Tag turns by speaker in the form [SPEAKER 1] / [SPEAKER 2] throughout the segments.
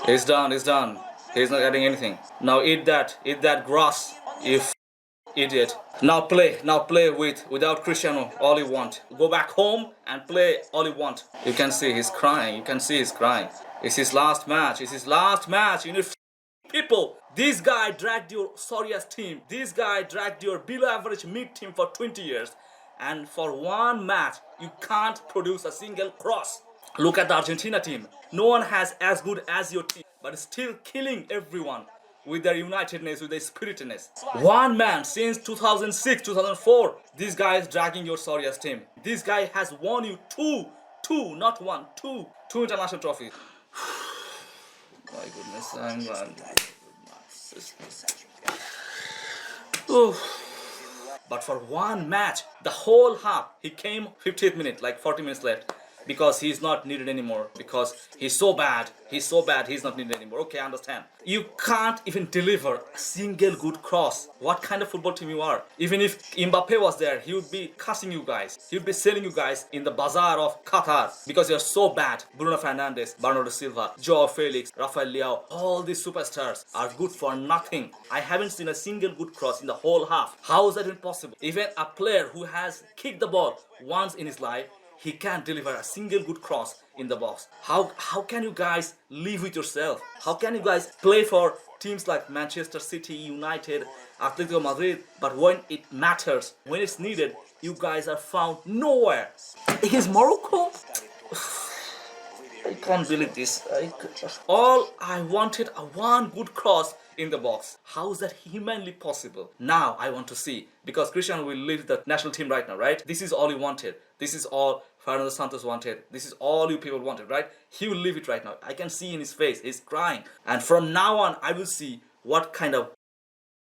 [SPEAKER 1] He's done, he's done. He's not adding anything. Now eat that grass, you idiot. Now play without Cristiano all you want. Go back home and play all you want. You can see he's crying, you can see he's crying. It's his last match, it's his last match. You need people. This guy dragged your sorry ass team. This guy dragged your below average mid team for 20 years. And for one match, you can't produce a single cross. Look at the Argentina team. No one has as good as your team, but still killing everyone with their unitedness, with their spiritedness. One man since 2006, 2004, this guy is dragging your sorry ass team. This guy has won you two, not one, two international trophies. My goodness, I'm But for one match, the whole half, he came 50th minute, like 40 minutes left. Because he's not needed anymore. Because he's so bad, he's not needed anymore. Okay, I understand. You can't even deliver a single good cross. What kind of football team you are? Even if Mbappe was there, he would be cussing you guys. He would be selling you guys in the bazaar of Qatar. Because you're so bad. Bruno Fernandes, Bernardo Silva, Joao Felix, Rafael Leao, all these superstars are good for nothing. I haven't seen a single good cross in the whole half. How is that even possible? Even a player who has kicked the ball once in his life, he can't deliver a single good cross in the box. How can you guys live with yourself? How can you guys play for teams like Manchester City, United, Atletico Madrid, but when it matters, when it's needed, you guys are found nowhere? Against Morocco? I can't believe this. All I wanted a one good cross in the box. How is that humanly possible? Now I want to see, because Cristiano will leave the national team right now, right? This is all he wanted. This is all Fernando Santos wanted. This is all you people wanted, right? He will leave it right now. I can see in his face. He's crying. And from now on, I will see what kind of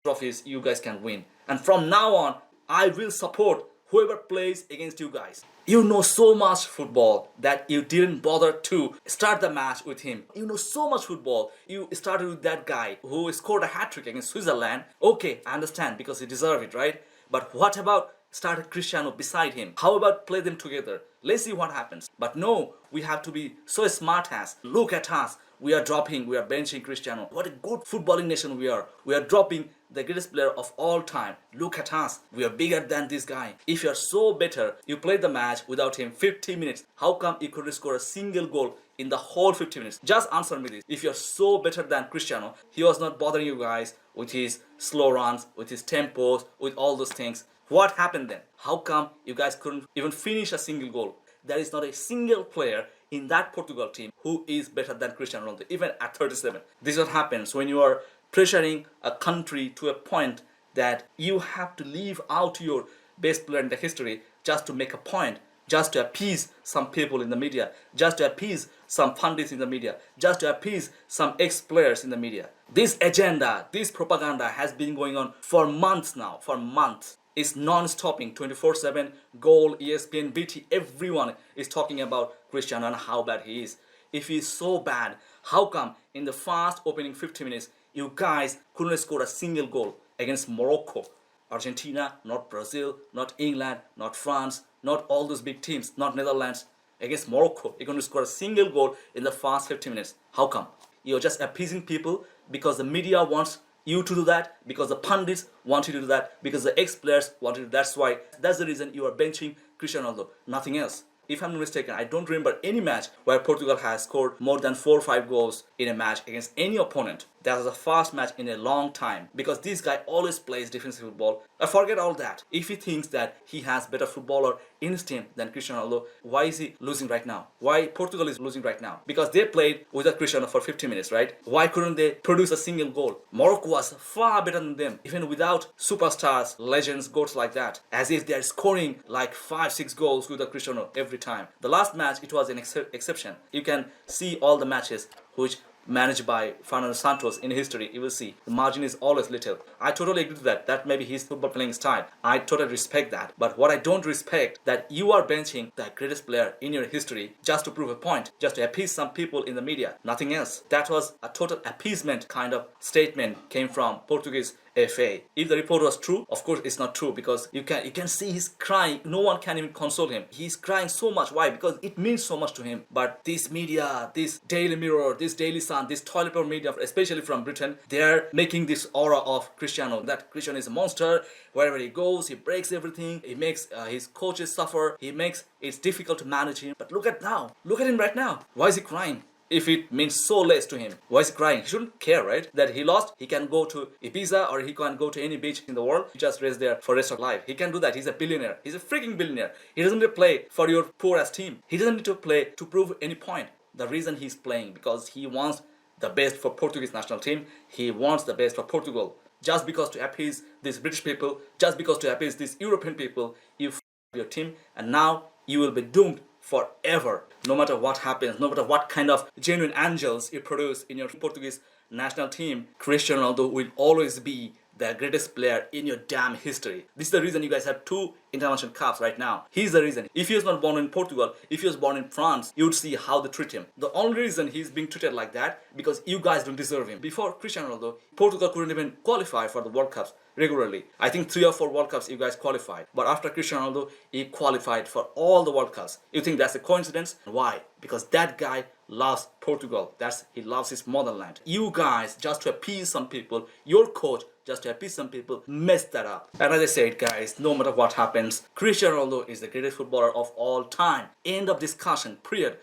[SPEAKER 1] trophies you guys can win. And from now on, I will support whoever plays against you guys. You know so much football that you didn't bother to start the match with him. You know so much football. You started with that guy who scored a hat-trick against Switzerland. Okay, I understand, because he deserved it, right? But what about started Cristiano beside him? How about play them together? Let's see what happens. But no, we have to be so smart as. Look at us. We are dropping, we are benching Cristiano. What a good footballing nation we are. We are dropping the greatest player of all time. Look at us. We are bigger than this guy. If you are so better, you played the match without him 50 minutes. How come you couldn't score a single goal in the whole 50 minutes? Just answer me this. If you're so better than Cristiano, he was not bothering you guys with his slow runs, with his tempos, with all those things. What happened then? How come you guys couldn't even finish a single goal? There is not a single player in that Portugal team who is better than Cristiano Ronaldo, even at 37. This is what happens when you are pressuring a country to a point that you have to leave out your best player in the history just to make a point, just to appease some people in the media, just to appease some pundits in the media, just to appease some ex-players in the media. This agenda, this propaganda has been going on for months now, for months. It's non-stopping, 24/7, Goal, ESPN, BT, everyone is talking about Cristiano and how bad he is. If he is so bad, how come in the fast opening 50 minutes, you guys couldn't score a single goal against Morocco? Argentina, not Brazil, not England, not France, not all those big teams, not Netherlands. Against Morocco, you're going to score a single goal in the fast 50 minutes. How come? You're just appeasing people because the media wants you to do that, because the pundits want you to do that, because the ex-players want you to do that. That's the reason you are benching Cristiano Ronaldo, nothing else. If I'm not mistaken, I don't remember any match where Portugal has scored more than 4 or 5 goals in a match against any opponent. That was the first match in a long time, because this guy always plays defensive football. I forget all that. If he thinks that he has better footballer in his team than Cristiano Ronaldo, why is he losing right now? Why Portugal is losing right now? Because they played without Cristiano for 50 minutes, right? Why couldn't they produce a single goal? Morocco was far better than them, even without superstars, legends, goats like that. As if they're scoring like 5-6 goals without Cristiano every time. The last match, it was an exception. You can see all the matches which managed by Fernando Santos in history. You will see the margin is always little. I totally agree to that. That may be his football playing style. I totally respect that. But what I don't respect, that you are benching the greatest player in your history just to prove a point, just to appease some people in the media, nothing else. That was a total appeasement kind of statement came from Portuguese FA. If the report was true, of course it's not true, because you can see he's crying. No one can even console him. He's crying so much. Why? Because it means so much to him. But this media, this Daily Mirror, this Daily Sun, this toilet paper media, especially from Britain, they're making this aura of Cristiano, that Cristiano is a monster. Wherever he goes, he breaks everything. He makes his coaches suffer. He makes it's difficult to manage him. But look at now. Look at him right now. Why is he crying? If it means so less to him, why is he crying? He shouldn't care, right? That he lost, he can go to Ibiza or he can go to any beach in the world. He just rest there for the rest of life. He can do that. He's a billionaire. He's a freaking billionaire. He doesn't need to play for your poor ass team. He doesn't need to play to prove any point. The reason he's playing, because he wants the best for Portuguese national team. He wants the best for Portugal. Just because to appease these British people, just because to appease these European people, you f your team, and now you will be doomed forever. No matter what happens, no matter what kind of genuine angels you produce in your Portuguese national team, Cristiano Ronaldo will always be the greatest player in your damn history. This is the reason you guys have 2 international cups right now. He's the reason. If he was not born in Portugal, if he was born in France, you would see how they treat him. The only reason he's being treated like that, because you guys don't deserve him. Before Cristiano Ronaldo, Portugal couldn't even qualify for the World Cups regularly. I think 3 or 4 World Cups you guys qualified. But after Cristiano Ronaldo, he qualified for all the World Cups. You think that's a coincidence? Why? Because that guy loves Portugal. He loves his motherland. You guys, just to appease some people, your coach, just to appease some people, messed that up. And as I said, guys, no matter what happens, Cristiano Ronaldo is the greatest footballer of all time. End of discussion, period.